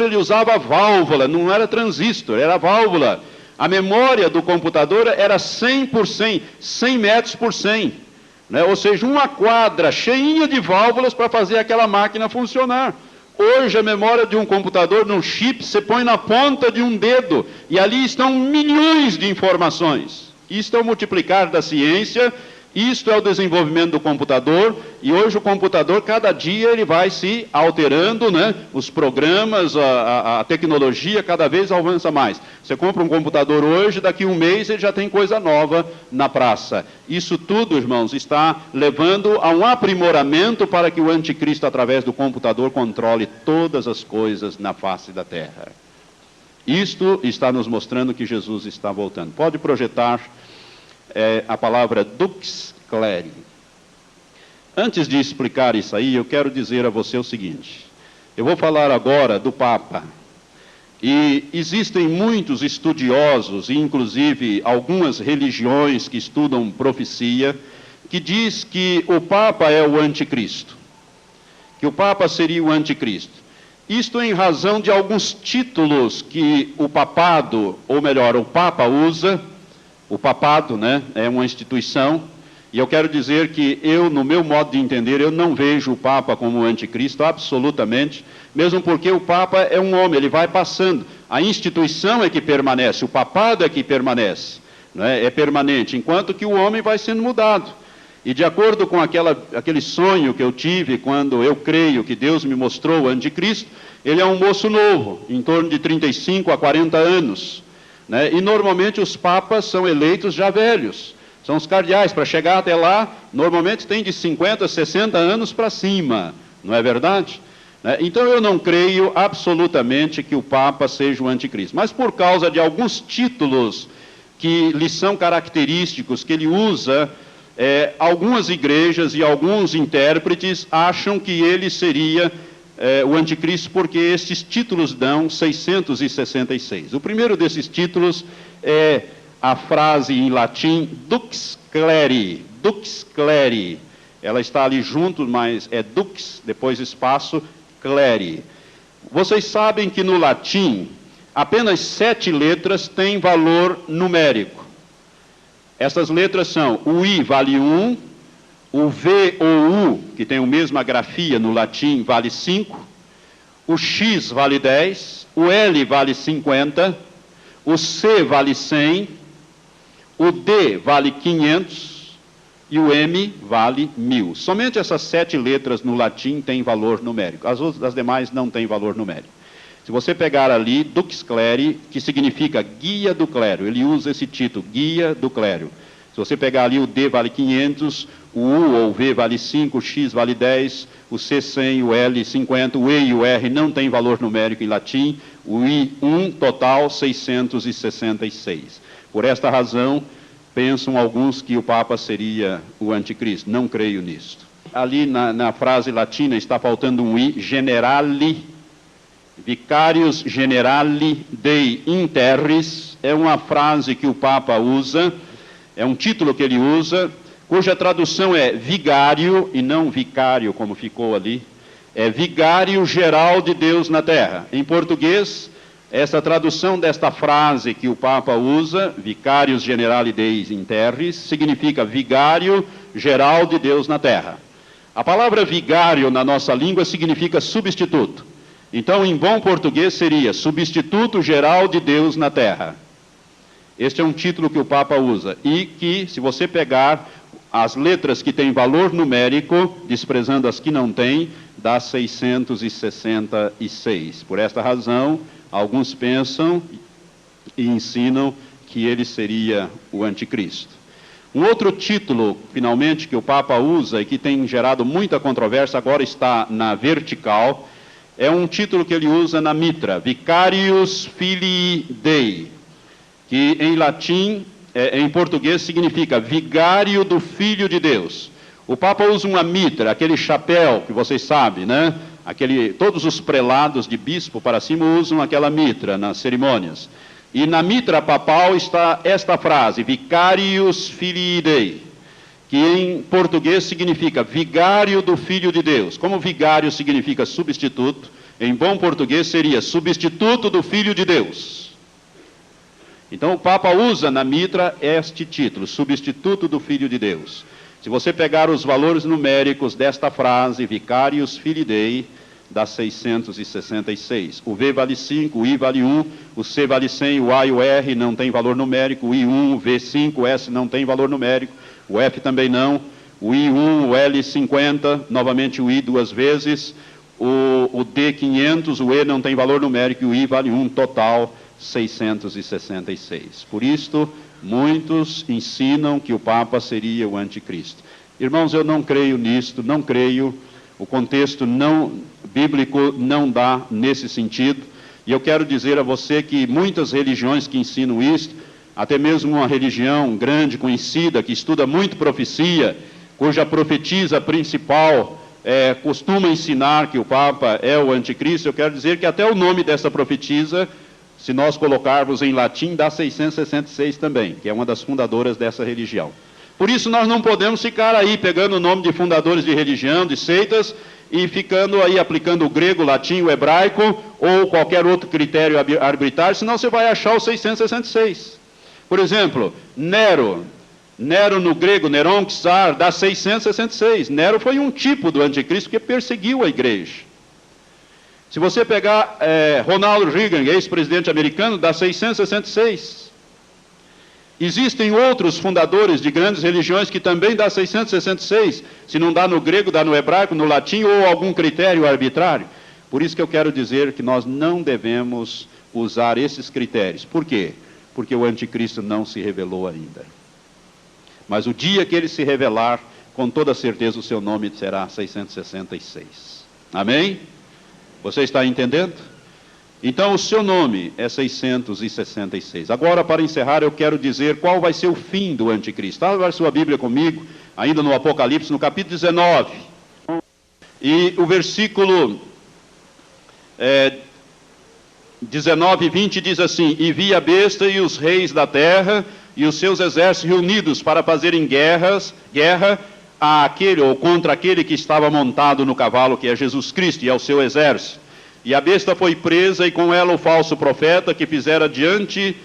ele usava válvula, não era transistor, era válvula. A memória do computador era 100 por 100, 100 metros por 100. Né? Ou seja, uma quadra cheinha de válvulas para fazer aquela máquina funcionar. Hoje a memória de um computador, num chip, você põe na ponta de um dedo, e ali estão milhões de informações. Isto é o multiplicar da ciência, isto é o desenvolvimento do computador, e hoje o computador, cada dia, ele vai se alterando, né? Os programas, a tecnologia cada vez avança mais. Você compra um computador hoje, daqui a um mês ele já tem coisa nova na praça. Isso tudo, irmãos, está levando a um aprimoramento para que o anticristo, através do computador, controle todas as coisas na face da terra. Isto está nos mostrando que Jesus está voltando. Pode projetar a palavra dux cleri. Antes de explicar isso aí, eu quero dizer a você o seguinte. Eu vou falar agora do Papa. E existem muitos estudiosos, e inclusive algumas religiões que estudam profecia, que diz que o Papa é o anticristo. Que o Papa seria o anticristo. Isto em razão de alguns títulos que o papado, ou melhor, o Papa usa. O papado, né, é uma instituição, e eu quero dizer que eu, no meu modo de entender, eu não vejo o Papa como anticristo, absolutamente, mesmo porque o Papa é um homem, ele vai passando. A instituição é que permanece, o papado é que permanece, né, é permanente, enquanto que o homem vai sendo mudado. E de acordo com aquele sonho que eu tive, quando eu creio que Deus me mostrou o anticristo, ele é um moço novo, em torno de 35 a 40 anos. Né? E normalmente os papas são eleitos já velhos, são os cardeais. Para chegar até lá, normalmente tem de 50 a 60 anos para cima, não é verdade? Né? Então eu não creio absolutamente que o Papa seja o anticristo, mas por causa de alguns títulos que lhe são característicos, que ele usa, algumas igrejas e alguns intérpretes acham que ele seria o anticristo, porque esses títulos dão 666. O primeiro desses títulos é a frase em latim dux cleri, dux cleri. Ela está ali junto, mas é dux, depois espaço, cleri. Vocês sabem que no latim, apenas 7 letras têm valor numérico. Essas letras são, o I vale 1, o V ou U, que tem a mesma grafia no latim, vale 5, o X vale 10, o L vale 50, o C vale 100, o D vale 500 e o M vale 1000. Somente essas 7 letras no latim têm valor numérico, as demais não têm valor numérico. Se você pegar ali, dux cleri, que significa guia do clero, ele usa esse título, guia do clero. Se você pegar ali, o D vale 500, o U ou o V vale 5, o X vale 10, o C 100, o L 50, o E e o R não tem valor numérico em latim, o I 1 total 666. Por esta razão, pensam alguns que o Papa seria o anticristo. Não creio nisto. Ali na frase latina está faltando um I, generali, vicarius generali dei interris, é uma frase que o Papa usa, é um título que ele usa, cuja tradução é vigário, e não vicário, como ficou ali, é vigário geral de Deus na terra. Em português, essa tradução desta frase que o Papa usa, vicarius generali Dei in terris, significa vigário geral de Deus na terra. A palavra vigário na nossa língua significa substituto. Então, em bom português, seria substituto geral de Deus na terra. Este é um título que o Papa usa, e que, se você pegar as letras que têm valor numérico, desprezando as que não têm, dá 666. Por esta razão, alguns pensam e ensinam que ele seria o anticristo. Um outro título, finalmente, que o Papa usa e que tem gerado muita controvérsia, agora está na vertical, é um título que ele usa na mitra, Vicarius Filii Dei, que em latim, em português, significa vigário do Filho de Deus. O Papa usa uma mitra, aquele chapéu que vocês sabem, né? Todos os prelados de bispo para cima usam aquela mitra nas cerimônias. E na mitra papal está esta frase, Vicarius Filii Dei, que em português significa vigário do Filho de Deus. Como vigário significa substituto, em bom português seria substituto do Filho de Deus. Então o Papa usa na mitra este título, substituto do Filho de Deus. Se você pegar os valores numéricos desta frase, Vicarius Filii Dei, dá 666. O V vale 5, o I vale 1, o C vale 100, o A e o R não tem valor numérico, o I1, o V5, o S não tem valor numérico, o F também não, o I1, o L 50, novamente o I duas vezes, o D 500, o E não tem valor numérico, e o I vale 1, total 666. Por isto, muitos ensinam que o Papa seria o anticristo. Irmãos, eu não creio nisto, não creio. O contexto bíblico não dá nesse sentido. E eu quero dizer a você que muitas religiões que ensinam isto, até mesmo uma religião grande, conhecida, que estuda muito profecia, cuja profetisa principal costuma ensinar que o Papa é o anticristo, eu quero dizer que até o nome dessa profetisa, se nós colocarmos em latim, dá 666 também, que é uma das fundadoras dessa religião. Por isso nós não podemos ficar aí pegando o nome de fundadores de religião, de seitas, e ficando aí aplicando o grego, o latim, o hebraico, ou qualquer outro critério arbitrário, senão você vai achar o 666. Por exemplo, Nero no grego, Neron, Czar, dá 666. Nero foi um tipo do anticristo que perseguiu a igreja. Se você pegar Ronald Reagan, ex-presidente americano, dá 666. Existem outros fundadores de grandes religiões que também dá 666. Se não dá no grego, dá no hebraico, no latim ou algum critério arbitrário. Por isso que eu quero dizer que nós não devemos usar esses critérios. Por quê? Porque o anticristo não se revelou ainda. Mas o dia que ele se revelar, com toda certeza o seu nome será 666. Amém? Você está entendendo? Então o seu nome é 666. Agora, para encerrar, eu quero dizer qual vai ser o fim do anticristo. Abra sua Bíblia comigo, ainda no Apocalipse, no capítulo 19. E o versículo 19 e 20 diz assim: E vi a besta e os reis da terra e os seus exércitos reunidos para fazerem guerra a aquele, ou contra aquele que estava montado no cavalo, que é Jesus Cristo, e ao seu exército. E a besta foi presa, e com ela o falso profeta, que fizera diante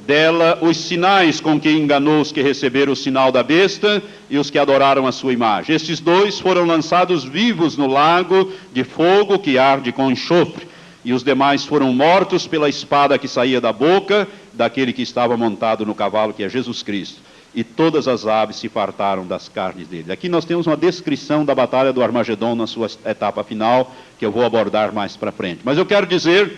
dela os sinais com que enganou os que receberam o sinal da besta e os que adoraram a sua imagem. Estes dois foram lançados vivos no lago de fogo que arde com enxofre, e os demais foram mortos pela espada que saía da boca daquele que estava montado no cavalo, que é Jesus Cristo. E todas as aves se fartaram das carnes dele. Aqui nós temos uma descrição da batalha do Armagedon na sua etapa final, que eu vou abordar mais para frente. Mas eu quero dizer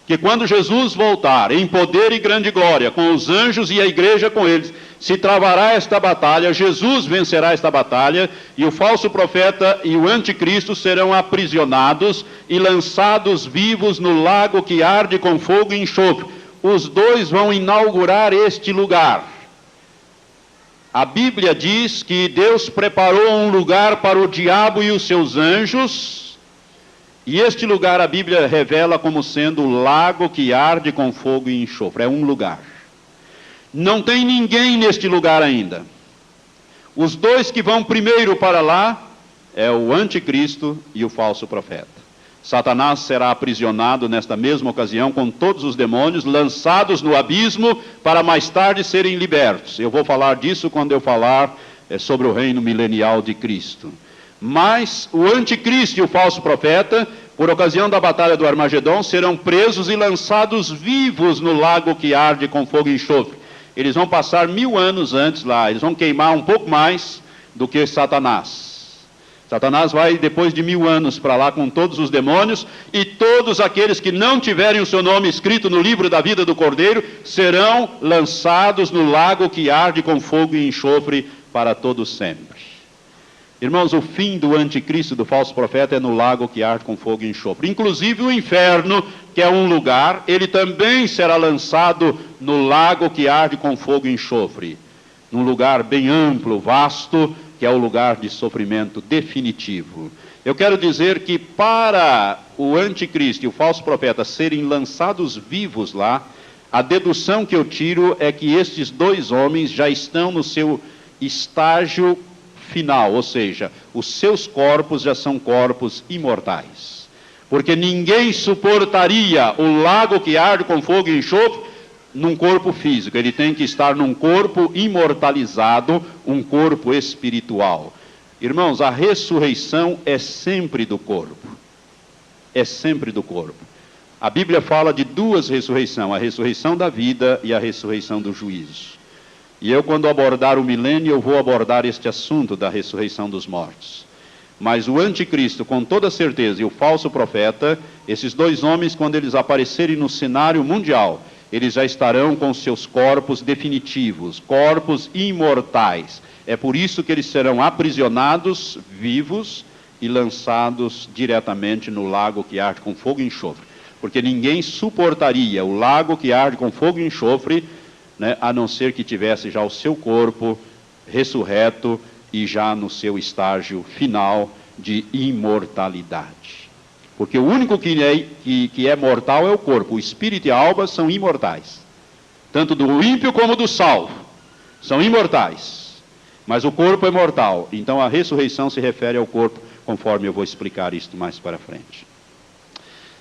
que quando Jesus voltar em poder e grande glória, com os anjos e a igreja com eles, se travará esta batalha, Jesus vencerá esta batalha, e o falso profeta e o anticristo serão aprisionados e lançados vivos no lago que arde com fogo e enxofre. Os dois vão inaugurar este lugar. A Bíblia diz que Deus preparou um lugar para o diabo e os seus anjos, e este lugar a Bíblia revela como sendo o lago que arde com fogo e enxofre. É um lugar. Não tem ninguém neste lugar ainda. Os dois que vão primeiro para lá é o anticristo e o falso profeta. Satanás será aprisionado nesta mesma ocasião com todos os demônios, lançados no abismo para mais tarde serem libertos. Eu vou falar disso quando eu falar sobre o reino milenial de Cristo. Mas o anticristo e o falso profeta, por ocasião da batalha do Armagedon, serão presos e lançados vivos no lago que arde com fogo e enxofre. Eles vão passar 1000 anos antes lá, eles vão queimar um pouco mais do que Satanás. Satanás vai depois de 1000 anos para lá com todos os demônios, e todos aqueles que não tiverem o seu nome escrito no livro da vida do Cordeiro serão lançados no lago que arde com fogo e enxofre para todo sempre. Irmãos, o fim do anticristo, do falso profeta, é no lago que arde com fogo e enxofre. Inclusive o inferno, que é um lugar, ele também será lançado no lago que arde com fogo e enxofre. Num lugar bem amplo, vasto, que é o lugar de sofrimento definitivo. Eu quero dizer que para o anticristo e o falso profeta serem lançados vivos lá, a dedução que eu tiro é que estes dois homens já estão no seu estágio final, ou seja, os seus corpos já são corpos imortais. Porque ninguém suportaria o lago que arde com fogo e enxofre num corpo físico. Ele tem que estar num corpo imortalizado, um corpo espiritual. Irmãos, a ressurreição é sempre do corpo. É sempre do corpo. A Bíblia fala de duas ressurreições, a ressurreição da vida e a ressurreição do juízo. E eu, quando abordar o milênio, eu vou abordar este assunto da ressurreição dos mortos. Mas o anticristo, com toda certeza, e o falso profeta, esses dois homens, quando eles aparecerem no cenário mundial, eles já estarão com seus corpos definitivos, corpos imortais. É por isso que eles serão aprisionados, vivos, e lançados diretamente no lago que arde com fogo e enxofre. Porque ninguém suportaria o lago que arde com fogo e enxofre, né, a não ser que tivesse já o seu corpo ressurreto e já no seu estágio final de imortalidade. Porque o único que é mortal é o corpo. O espírito e a alma são imortais. Tanto do ímpio como do salvo. São imortais. Mas o corpo é mortal. Então a ressurreição se refere ao corpo, conforme eu vou explicar isto mais para frente.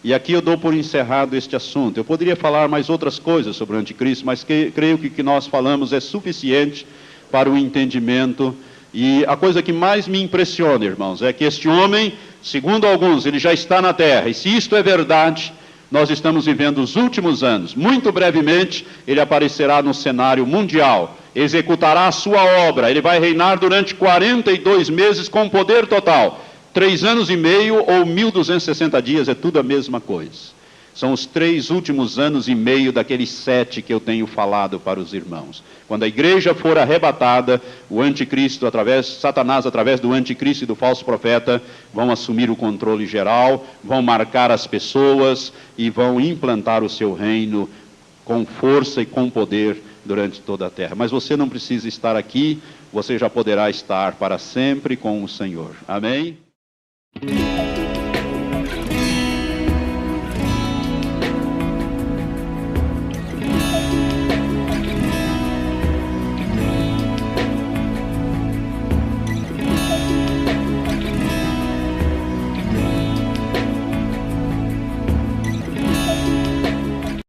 E aqui eu dou por encerrado este assunto. Eu poderia falar mais outras coisas sobre o anticristo, mas creio que o que nós falamos é suficiente para o entendimento. E a coisa que mais me impressiona, irmãos, é que este homem, segundo alguns, ele já está na terra. E se isto é verdade, nós estamos vivendo os últimos anos. Muito brevemente, ele aparecerá no cenário mundial, executará a sua obra. Ele vai reinar durante 42 meses com poder total. 3 anos e meio ou 1260 dias, é tudo a mesma coisa. São os 3 últimos anos e meio daqueles 7 que eu tenho falado para os irmãos. Quando a igreja for arrebatada, o anticristo, Satanás, através do anticristo e do falso profeta, vão assumir o controle geral, vão marcar as pessoas e vão implantar o seu reino com força e com poder durante toda a terra. Mas você não precisa estar aqui, você já poderá estar para sempre com o Senhor. Amém?